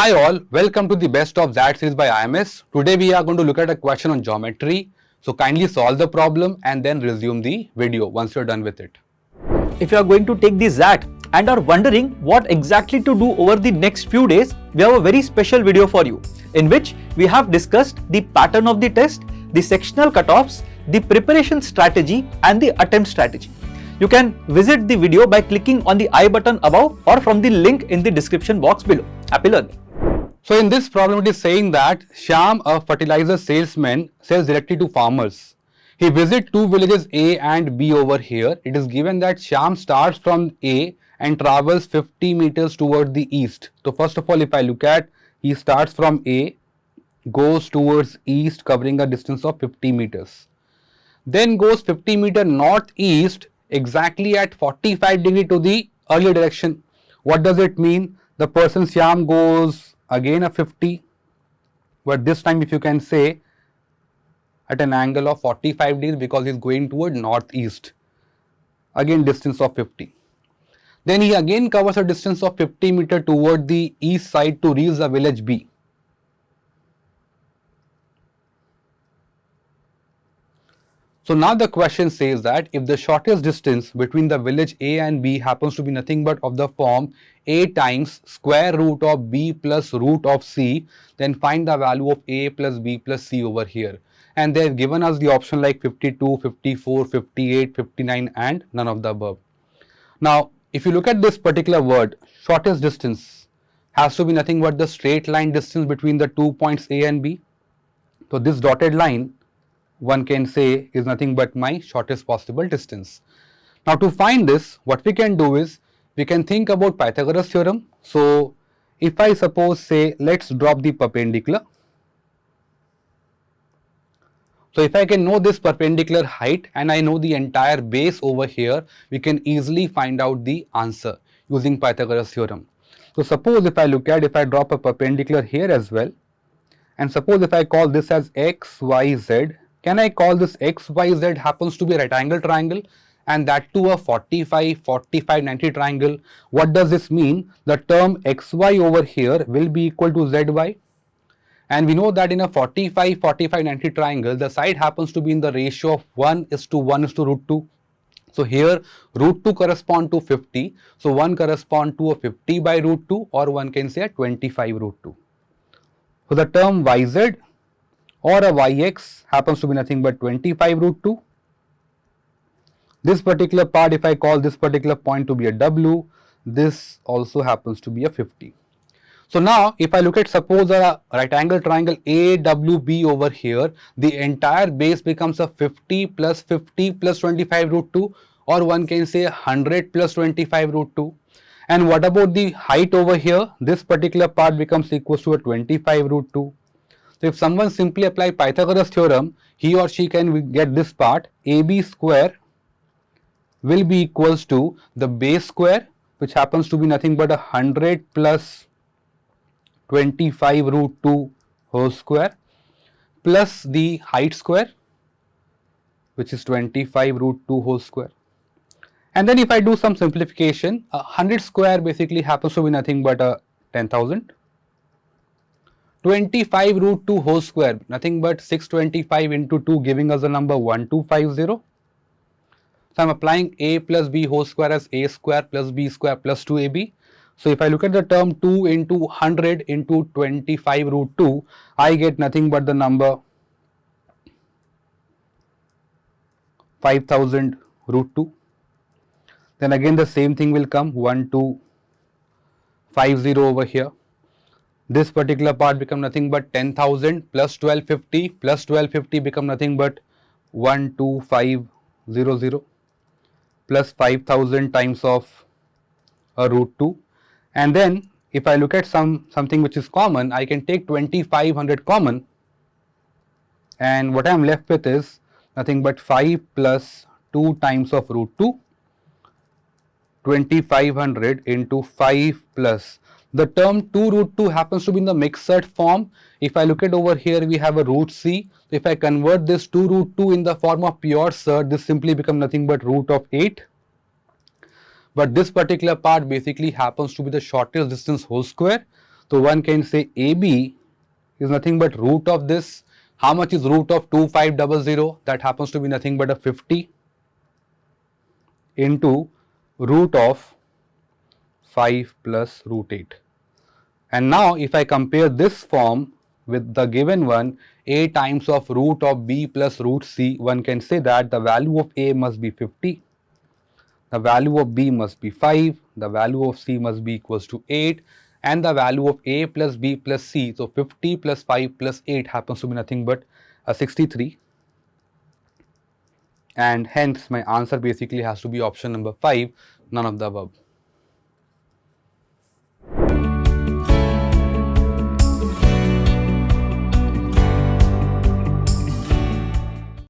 Hi all, welcome to the best of that series by IMS. Today we are going to look at a question on geometry. So kindly solve the problem and then resume the video once you're done with it. If you are going to take the ZAT and are wondering what exactly to do over the next few days, we have a very special video for you in which we have discussed the pattern of the test, the sectional cutoffs, the preparation strategy and the attempt strategy. You can visit the video by clicking on the I button above or from the link in the description box below. Happy learning! So in this problem it is saying that Shyam, a fertilizer salesman, sells directly to farmers. He visits two villages A and B over here. It is given that Shyam starts from A and travels 50 meters toward the east. So first of all, if I look at, he starts from A, goes towards east covering a distance of 50 meters. Then goes 50 meter northeast exactly at 45 degree to the earlier direction. What does it mean? The person Shyam goes again a 50, but this time if you can say at an angle of 45 degrees because he is going toward northeast, again distance of 50. Then he again covers a distance of 50 meter toward the east side to reach the village B. So now the question says that if the shortest distance between the village A and B happens to be nothing but of the form A times square root of B plus root of C, then find the value of A plus B plus C over here. And they have given us the option like 52, 54, 58, 59 and none of the above. Now, if you look at this particular word, shortest distance has to be nothing but the straight line distance between the 2 points A and B. So this dotted line, one can say, is nothing but my shortest possible distance. Now to find this, what we can do is, we can think about Pythagoras theorem. So if I suppose say, let's drop the perpendicular. So if I can know this perpendicular height and I know the entire base over here, we can easily find out the answer using Pythagoras theorem. So suppose if I drop a perpendicular here as well, and suppose if I call this as x, y, z, can I call this x, y, z happens to be a right angle triangle and that too a 45, 45, 90 triangle. What does this mean? The term xy over here will be equal to zy. And we know that in a 45, 45, 90 triangle, the side happens to be in the ratio of 1:1:√2. So here root 2 correspond to 50. So 1 correspond to a 50 by root 2 or one can say a 25 root 2. So the term yz or a yx happens to be nothing but 25 root 2. This particular part, if I call this particular point to be a w, this also happens to be a 50. So now if I look at suppose a right angle triangle AWB over here, the entire base becomes a 50 plus 50 plus 25 root 2 or one can say 100 plus 25 root 2. And what about the height over here? This particular part becomes equal to a 25 root 2. So if someone simply apply Pythagoras theorem, he or she can get this part. AB square will be equals to the base square, which happens to be nothing but 100 plus 25 root 2 whole square, plus the height square, which is 25 root 2 whole square. And then if I do some simplification, 100 square basically happens to be nothing but 10,000. 25 root 2 whole square, nothing but 625 into 2 giving us the number 1250. So I am applying a plus b whole square as a square plus b square plus 2ab. So if I look at the term 2 into 100 into 25 root 2, I get nothing but the number 5000 root 2. Then again the same thing will come 1250 over here. This particular part become nothing but 10,000 plus 1250 plus 1250 become nothing but 12500 plus 5000 times of a root 2. And then if I look at something which is common, I can take 2500 common and what I am left with is nothing but 5 plus 2 times of root 2, 2500 into 5 plus the term 2 root 2 happens to be in the mixed form. If I look at over here, we have a root c. If I convert this 2 root 2 in the form of pure surd, this simply becomes nothing but root of 8. But this particular part basically happens to be the shortest distance whole square. So one can say AB is nothing but root of this. How much is root of 2500? That happens to be nothing but a 50 into root of 5 plus root 8. And now if I compare this form with the given one, a times of root of b plus root c, one can say that the value of a must be 50, the value of b must be 5, the value of c must be equals to 8, and the value of a plus b plus c, so 50 plus 5 plus 8 happens to be nothing but a 63, and hence my answer basically has to be option number 5, none of the above.